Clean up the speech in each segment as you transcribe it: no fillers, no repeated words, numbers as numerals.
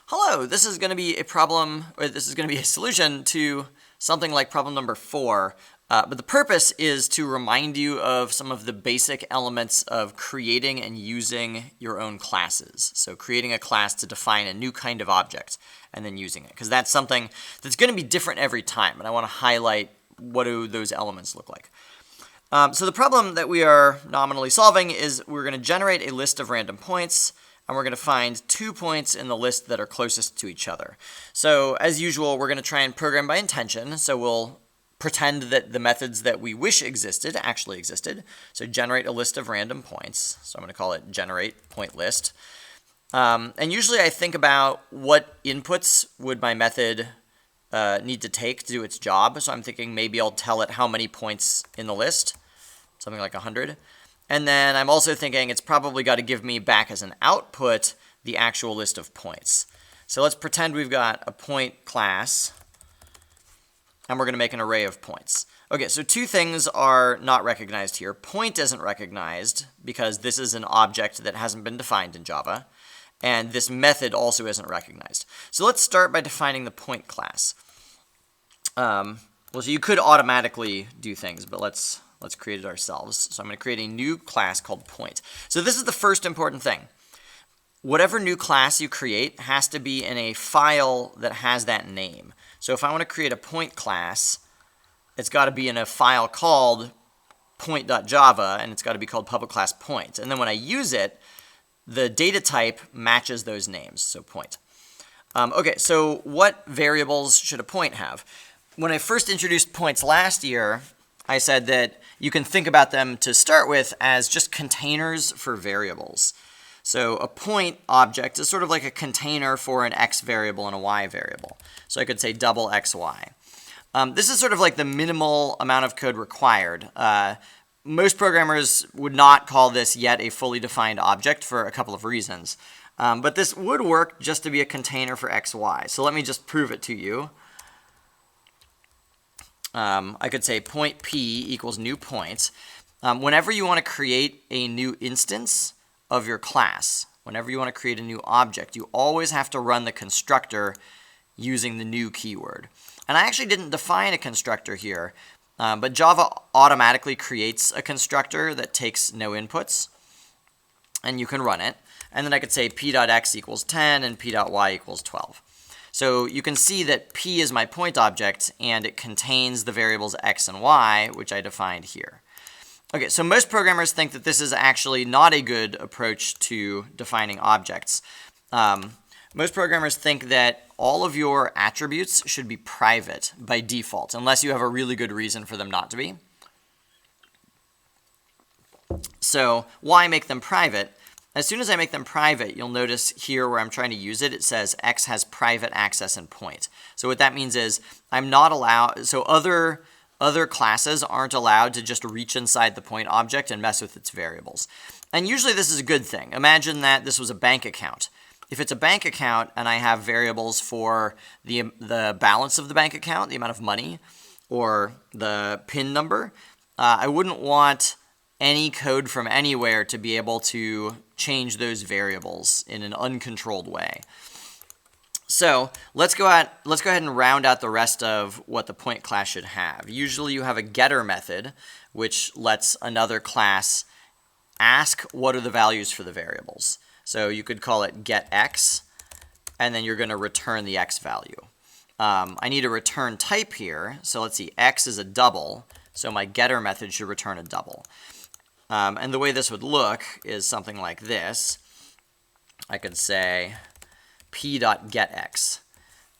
Hello, this is going to be a problem, or this is going to be a solution to something like problem number 4. But the purpose is to remind you of some of the basic elements of creating and using your own classes. So creating a class to define a new kind of object and then using it, because that's something that's going to be different every time. And I want to highlight what do those elements look like. So the problem that we are nominally solving is we're going to generate a list of random points, and we're going to find 2 points in the list that are closest to each other. So as usual, we're going to try and program by intention. So we'll pretend that the methods that we wish existed actually existed. So generate a list of random points. So I'm going to call it generate point list. And usually I think about what inputs would my method need to take to do its job. So I'm thinking maybe I'll tell it how many points in the list, something like 100. And then I'm also thinking it's probably got to give me back as an output the actual list of points. So let's pretend we've got a point class, and we're going to make an array of points. Okay, so 2 things are not recognized here. Point isn't recognized because this is an object that hasn't been defined in Java, and this method also isn't recognized. So let's start by defining the point class. So you could automatically do things, but let's create it ourselves. So I'm going to create a new class called point. So this is the first important thing. Whatever new class you create has to be in a file that has that name. So if I want to create a point class, it's got to be in a file called point.java, and it's got to be called public class point. And then when I use it, the data type matches those names, so point. Okay, so what variables should a point have? When I first introduced points last year, I said that you can think about them to start with as just containers for variables. So a point object is sort of like a container for an x variable and a y variable. So I could say double xy. This is sort of like the minimal amount of code required. Most programmers would not call this yet a fully defined object for a couple of reasons. But this would work just to be a container for xy. So let me just prove it to you. I could say point p equals new point. Whenever you want to create a new instance of your class, whenever you want to create a new object, you always have to run the constructor using the new keyword. And I actually didn't define a constructor here, but Java automatically creates a constructor that takes no inputs, and you can run it. And then I could say p.x equals 10 and p.y equals 12. So you can see that p is my point object, and it contains the variables x and y, which I defined here. Okay, so most programmers think that this is actually not a good approach to defining objects. Most programmers think that all of your attributes should be private by default, unless you have a really good reason for them not to be. So why make them private? As soon as I make them private, you'll notice here where I'm trying to use it, it says x has private access and point. So what that means is I'm not allowed, so other classes aren't allowed to just reach inside the point object and mess with its variables. And usually this is a good thing. Imagine that this was a bank account. If it's a bank account and I have variables for the balance of the bank account, the amount of money, or the PIN number, I wouldn't want any code from anywhere to be able to change those variables in an uncontrolled way. So let's go ahead and round out the rest of what the point class should have. Usually you have a getter method, which lets another class ask what are the values for the variables. So you could call it getX, and then you're going to return the x value. I need a return type here, so let's see, x is a double, so my getter method should return a double. And the way this would look is something like this. I could say p.getX.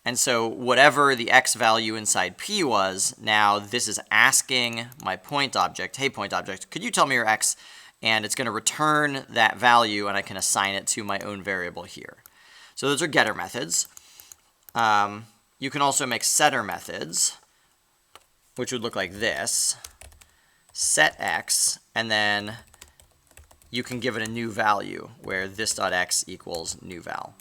And so whatever the x value inside p was, now this is asking my point object, hey point object, could you tell me your x? And it's going to return that value, and I can assign it to my own variable here. So those are getter methods. You can also make setter methods, which would look like this. Set x, and then you can give it a new value, where this.x equals new val.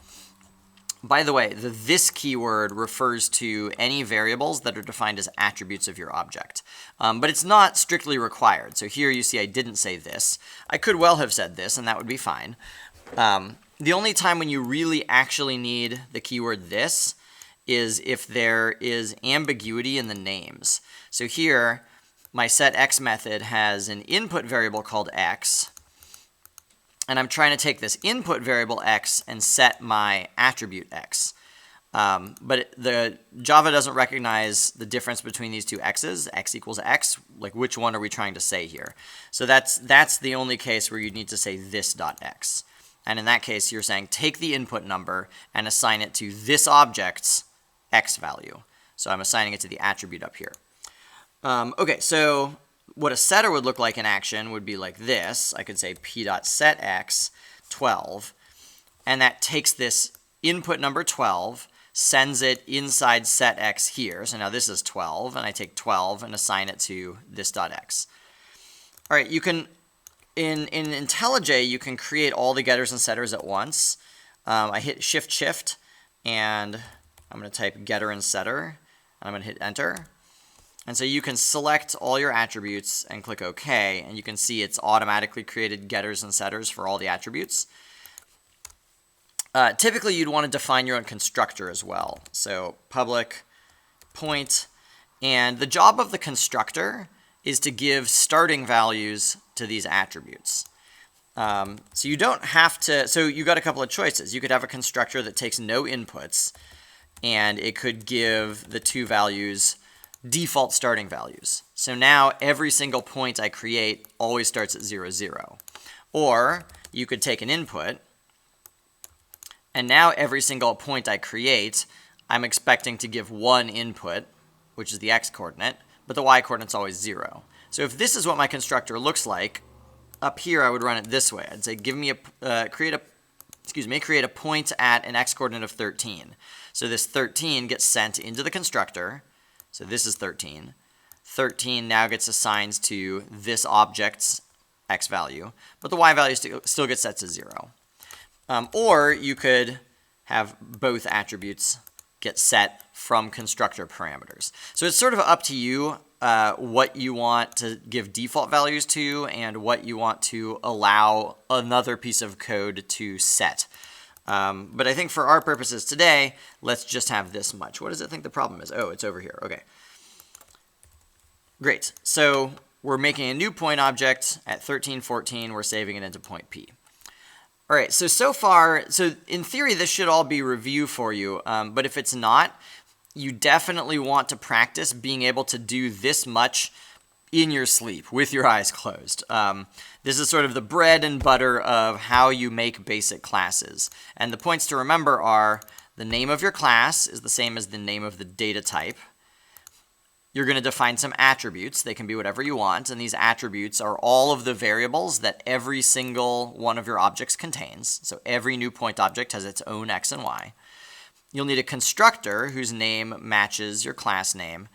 By the way, the this keyword refers to any variables that are defined as attributes of your object. But it's not strictly required. So here you see I didn't say this. I could well have said this, and that would be fine. The only time when you really actually need the keyword this is if there is ambiguity in the names. So here, my setX method has an input variable called x, and I'm trying to take this input variable x and set my attribute x. But the Java doesn't recognize the difference between these two x's, x equals x, like which one are we trying to say here? So that's the only case where you need to say this dot x. And in that case, you're saying take the input number and assign it to this object's x value. So I'm assigning it to the attribute up here. Okay, so what a setter would look like in action would be like this. I could say p.setx 12, and that takes this input number 12, sends it inside setx here. So now this is 12, and I take 12 and assign it to this.x. All right, you can, in IntelliJ, you can create all the getters and setters at once. I hit Shift, and I'm going to type getter and setter, and I'm going to hit enter. And so you can select all your attributes and click OK, and you can see it's automatically created getters and setters for all the attributes. Typically, you'd want to define your own constructor as well. So public point, and the job of the constructor is to give starting values to these attributes. So you don't have to, so you got a couple of choices. You could have a constructor that takes no inputs, and it could give the two values default starting values. So now every single point I create always starts at 0, 0. Or you could take an input, and now every single point I create, I'm expecting to give one input, which is the x-coordinate, but the y-coordinate's always 0. So if this is what my constructor looks like, up here I would run it this way. I'd say give me a create a point at an x-coordinate of 13. So this 13 gets sent into the constructor. So this is 13. 13 now gets assigned to this object's x value, but the y value still gets set to 0. Or you could have both attributes get set from constructor parameters. So it's sort of up to you what you want to give default values to and what you want to allow another piece of code to set. But I think for our purposes today, let's just have this much. What does it think the problem is? Oh, it's over here. Okay. Great. So we're making a new point object at 1314. We're saving it into point P. All right. So far, in theory, this should all be review for you. But if it's not, you definitely want to practice being able to do this much in your sleep with your eyes closed. This is sort of the bread and butter of how you make basic classes. And the points to remember are the name of your class is the same as the name of the data type. You're going to define some attributes. They can be whatever you want. And these attributes are all of the variables that every single one of your objects contains. So every new point object has its own x and y. You'll need a constructor whose name matches your class name.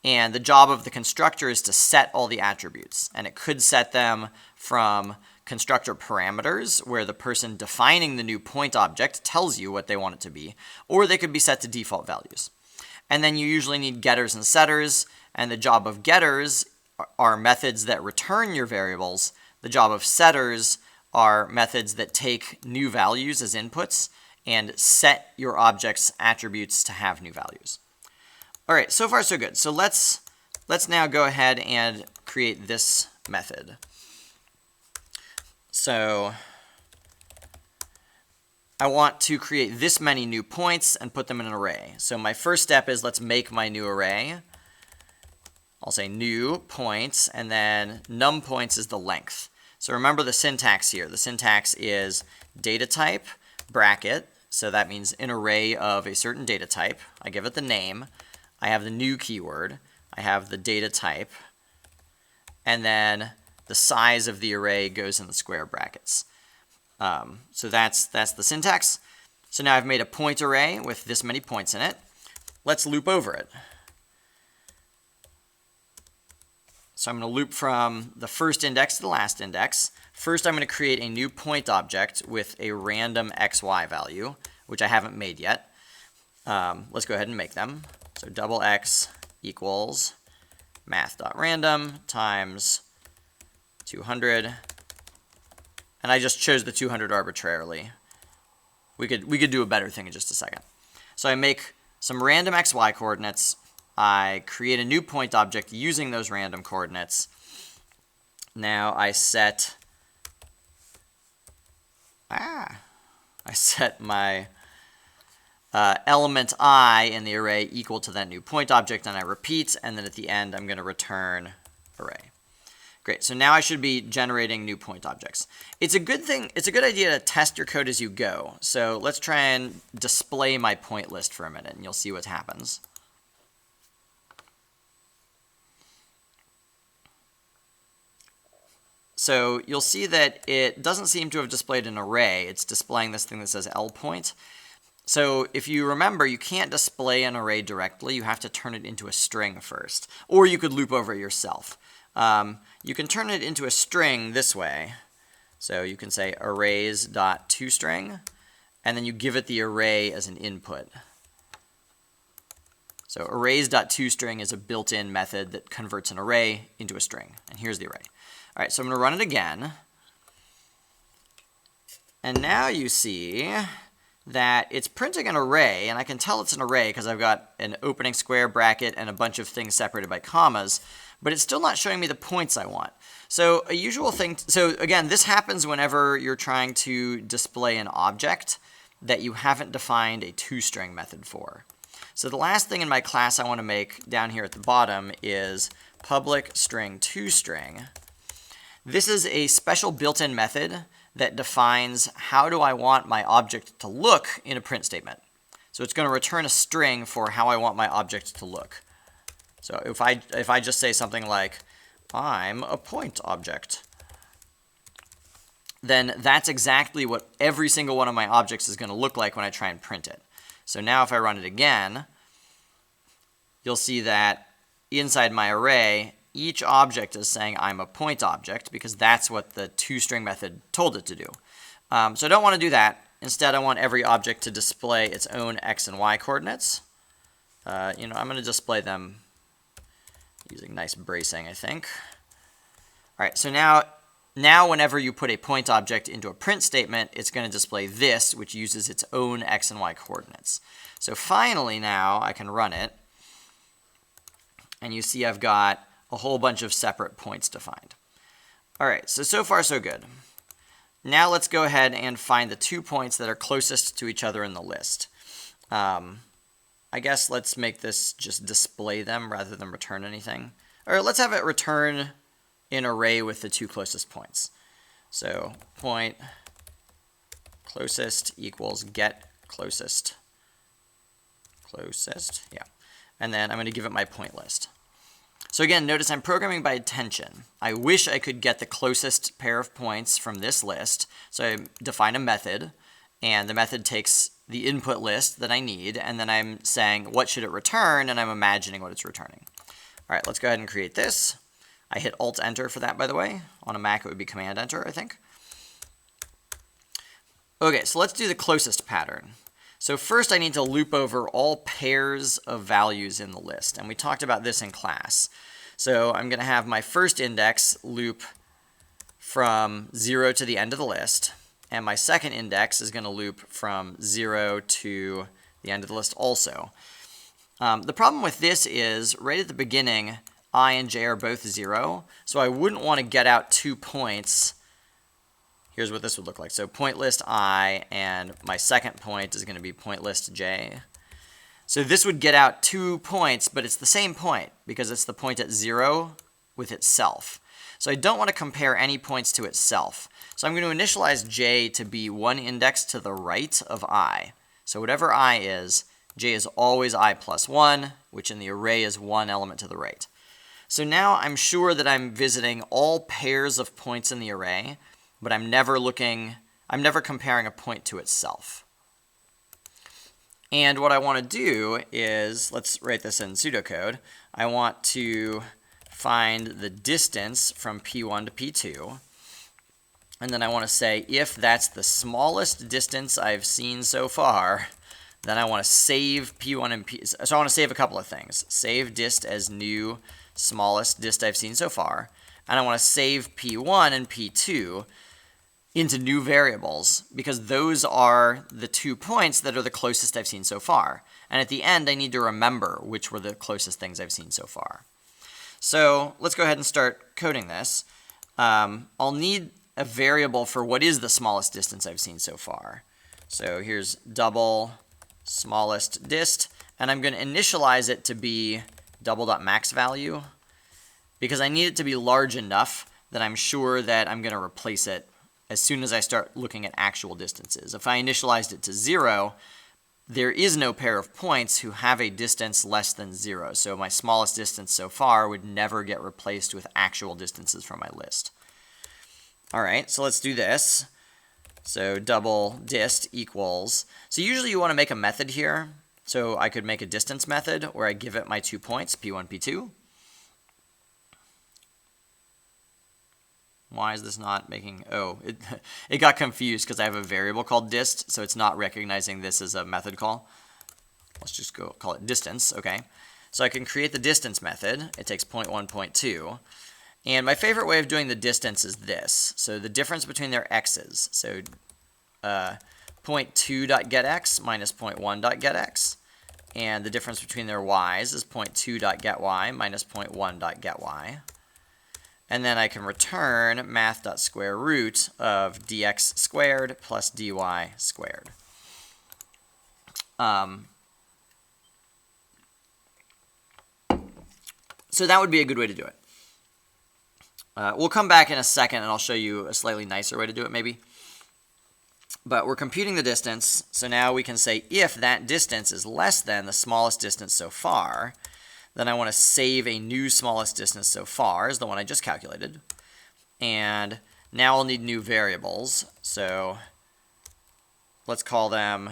And the job of the constructor is to set all the attributes. And it could set them from constructor parameters, where the person defining the new point object tells you what they want it to be, or they could be set to default values. And then you usually need getters and setters, and the job of getters are methods that return your variables. The job of setters are methods that take new values as inputs and set your object's attributes to have new values. All right, so far so good. So let's now go ahead and create this method. So I want to create this many new points and put them in an array. So my first step is let's make my new array. I'll say new points, and then num points is the length. So remember the syntax here. The syntax is data type, bracket. So that means an array of a certain data type. I give it the name. I have the new keyword. I have the data type. And then the size of the array goes in the square brackets. So that's the syntax. So now I've made a point array with this many points in it. Let's loop over it. So I'm going to loop from the first index to the last index. First, I'm going to create a new point object with a random xy value, which I haven't made yet. Let's go ahead and make them. So double x equals math.random times 200. And I just chose the 200 arbitrarily. we could do a better thing in just a second. So I make some random xy coordinates. I create a new point object using those random coordinates. Now I set my element I in the array equal to that new point object, and I repeat, and then at the end I'm going to return array. Great, so now I should be generating new point objects. It's a good idea to test your code as you go. So let's try and display my point list for a minute, and you'll see what happens. So you'll see that it doesn't seem to have displayed an array. It's displaying this thing that says lPoint. So if you remember, you can't display an array directly. You have to turn it into a string first. Or you could loop over it yourself. You can turn it into a string this way. So you can say arrays.toString, and then you give it the array as an input. So arrays.toString is a built-in method that converts an array into a string. And here's the array. All right, so I'm going to run it again. And now you see that it's printing an array, and I can tell it's an array because I've got an opening square bracket and a bunch of things separated by commas, but it's still not showing me the points I want. So a usual thing, so again, this happens whenever you're trying to display an object that you haven't defined a toString method for. So the last thing in my class I want to make down here at the bottom is public string toString. This is a special built-in method that defines how do I want my object to look in a print statement. So it's going to return a string for how I want my object to look. So if I just say something like, I'm a point object, then that's exactly what every single one of my objects is going to look like when I try and print it. So now if I run it again, you'll see that inside my array, each object is saying I'm a point object because that's what the toString method told it to do. So I don't want to do that. Instead, I want every object to display its own x and y coordinates. I'm going to display them using nice bracing, I think. All right, so now whenever you put a point object into a print statement, it's going to display this, which uses its own x and y coordinates. So finally now I can run it, and you see I've got a whole bunch of separate points defined. All right, so far so good. Now let's go ahead and find the 2 points that are closest to each other in the list. I guess let's make this just display them rather than return anything. Or let's have it return an array with the 2 closest points. So point closest equals get closest. Yeah. And then I'm going to give it my point list. So again, notice I'm programming by intention. I wish I could get the closest pair of points from this list. So I define a method, and the method takes the input list that I need, and then I'm saying what should it return, and I'm imagining what it's returning. All right, let's go ahead and create this. I hit Alt-Enter for that, by the way. On a Mac, it would be Command-Enter, I think. Okay, so let's do the closest pattern. So first I need to loop over all pairs of values in the list, and we talked about this in class. So I'm going to have my first index loop from 0 to the end of the list, and my second index is going to loop from 0 to the end of the list also. The problem with this is right at the beginning, I and j are both 0, so I wouldn't want to get out 2 points. Here's what this would look like. So point list I, and my second point is going to be point list j. So this would get out 2 points, but it's the same point because it's the point at 0 with itself. So I don't want to compare any points to itself. So I'm going to initialize j to be 1 index to the right of I. So whatever I is, j is always I plus 1, which in the array is 1 element to the right. So now I'm sure that I'm visiting all pairs of points in the array, but I'm never comparing a point to itself. And what I want to do is, let's write this in pseudocode. I want to find the distance from P1 to P2. And then I want to say if that's the smallest distance I've seen so far, then I want to save P1 and P. So I want to save a couple of things. Save dist as new smallest dist I've seen so far. And I want to save P1 and P2 into new variables because those are the 2 points that are the closest I've seen so far. And at the end, I need to remember which were the closest things I've seen so far. So let's go ahead and start coding this. I'll need a variable for what is the smallest distance I've seen so far. So here's double smallest dist, and I'm going to initialize it to be double.maxValue because I need it to be large enough that I'm sure that I'm going to replace it as soon as I start looking at actual distances. If I initialized it to 0, there is no pair of points who have a distance less than 0. So my smallest distance so far would never get replaced with actual distances from my list. All right, so let's do this. So double dist equals, so usually you want to make a method here. So I could make a distance method where I give it my 2 points, P1, P2. Why is this not making, oh, it got confused because I have a variable called dist, so it's not recognizing this as a method call. Let's just go call it distance, okay. So I can create the distance method. It takes 0.1, 0.2. And my favorite way of doing the distance is this. So the difference between their x's. So 0.2.getx minus 0.1.getx. And the difference between their y's is 0.2.gety minus 0.1.gety. And then I can return math.square root of dx squared plus dy squared. So that would be a good way to do it. We'll come back in a second and I'll show you a slightly nicer way to do it maybe. But we're computing the distance, so now we can say if that distance is less than the smallest distance so far, then I want to save a new smallest distance so far as the one I just calculated. And now I'll need new variables. So let's call them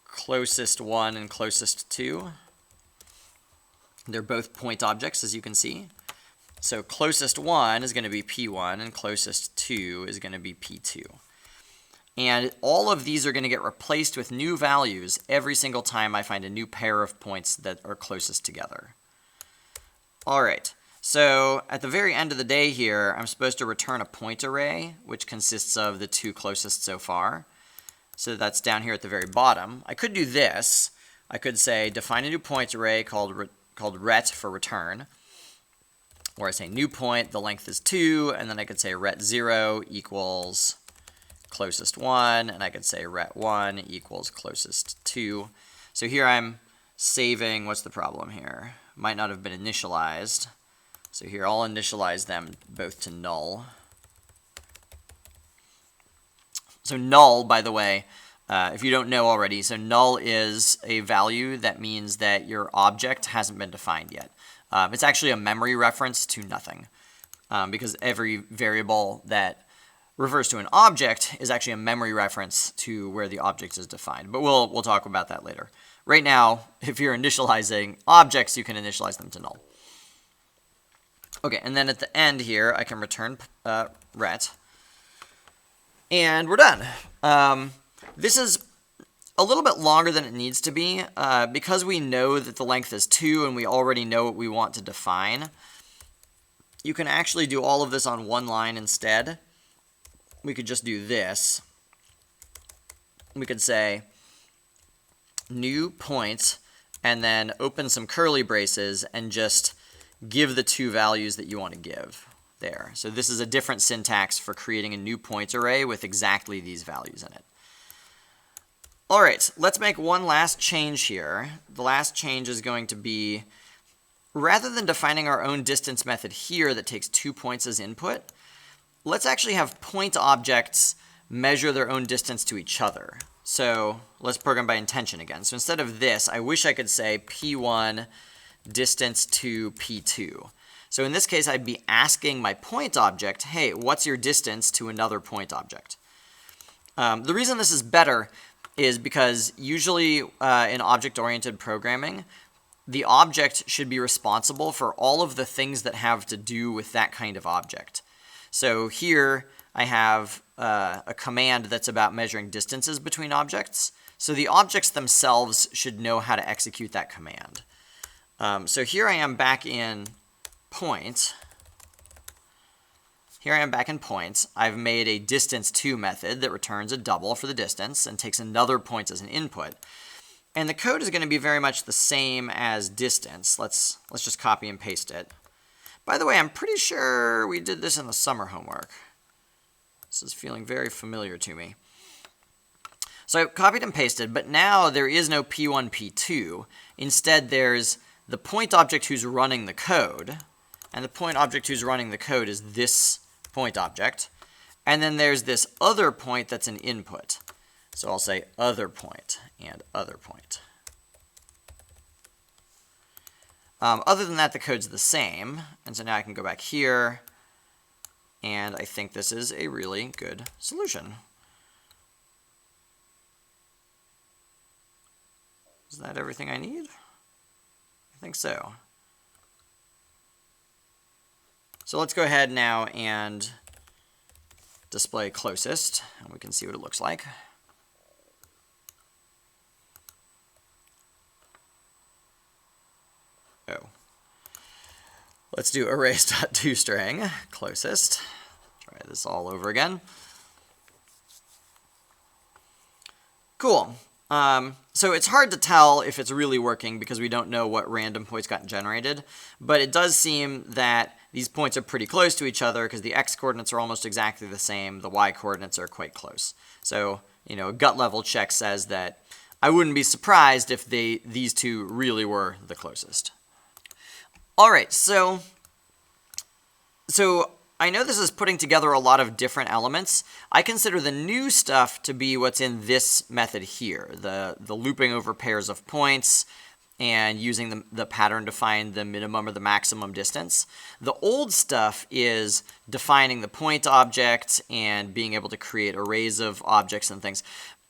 closest 1 and closest 2. They're both point objects, as you can see. So closest 1 is going to be P1 and closest 2 is going to be P2. And all of these are going to get replaced with new values every single time I find a new pair of points that are closest together. All right, so at the very end of the day here, I'm supposed to return a point array, which consists of the 2 closest so far. So that's down here at the very bottom. I could do this. I could say define a new point array called ret for return, where I say new point, the length is 2, and then I could say ret0 equals closest 1, and I could say ret1 equals closest 2. So here I'm saving, what's the problem here? Might not have been initialized. So here I'll initialize them both to null. So null, by the way, if you don't know already, so null is a value that means that your object hasn't been defined yet. It's actually a memory reference to nothing, because every variable that refers to an object is actually a memory reference to where the object is defined. But we'll talk about that later. Right now, if you're initializing objects, you can initialize them to null. Okay, and then at the end here, I can return ret. And we're done. This is a little bit longer than it needs to be. Because we know that the length is 2 and we already know what we want to define, you can actually do all of this on one line instead. We could just do this. We could say new point and then open some curly braces and just give the 2 values that you want to give there. So this is a different syntax for creating a new point array with exactly these values in it. All right, let's make one last change here. The last change is going to be, rather than defining our own distance method here that takes 2 points as input, let's actually have point objects measure their own distance to each other. So let's program by intention again. So instead of this, I wish I could say P1 distance to P2. So in this case, I'd be asking my point object, hey, what's your distance to another point object? The reason this is better is because usually in object-oriented programming, the object should be responsible for all of the things that have to do with that kind of object. So here I have a command that's about measuring distances between objects. So the objects themselves should know how to execute that command. So here I am back in point. here I am back in points. I've made a distance2 method that returns a double for the distance and takes another point as an input. And the code is going to be very much the same as distance. Let's just copy and paste it. By the way, I'm pretty sure we did this in the summer homework. This is feeling very familiar to me. So I copied and pasted, but now there is no P1, P2. Instead, there's the point object who's running the code, and the point object who's running the code is this point object. And then there's this other point that's an input. So I'll say other point and other point. Other than that, the code's the same. And so now I can go back here, and I think this is a really good solution. Is that everything I need? I think so. So let's go ahead now and display closest, and we can see what it looks like. Oh. Let's do arrays.toString, closest. Try this all over again. Cool. So it's hard to tell if it's really working because we don't know what random points got generated, but it does seem that these points are pretty close to each other because the x-coordinates are almost exactly the same, the y-coordinates are quite close. So, a gut level check says that I wouldn't be surprised if these two really were the closest. All right, so I know this is putting together a lot of different elements. I consider the new stuff to be what's in this method here, the looping over pairs of points and using the pattern to find the minimum or the maximum distance. The old stuff is defining the point object and being able to create arrays of objects and things.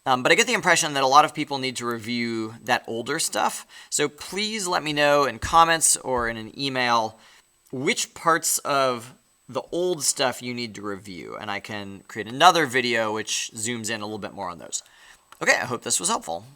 But I get the impression that a lot of people need to review that older stuff. So please let me know in comments or in an email which parts of the old stuff you need to review, and I can create another video which zooms in a little bit more on those. Okay, I hope this was helpful.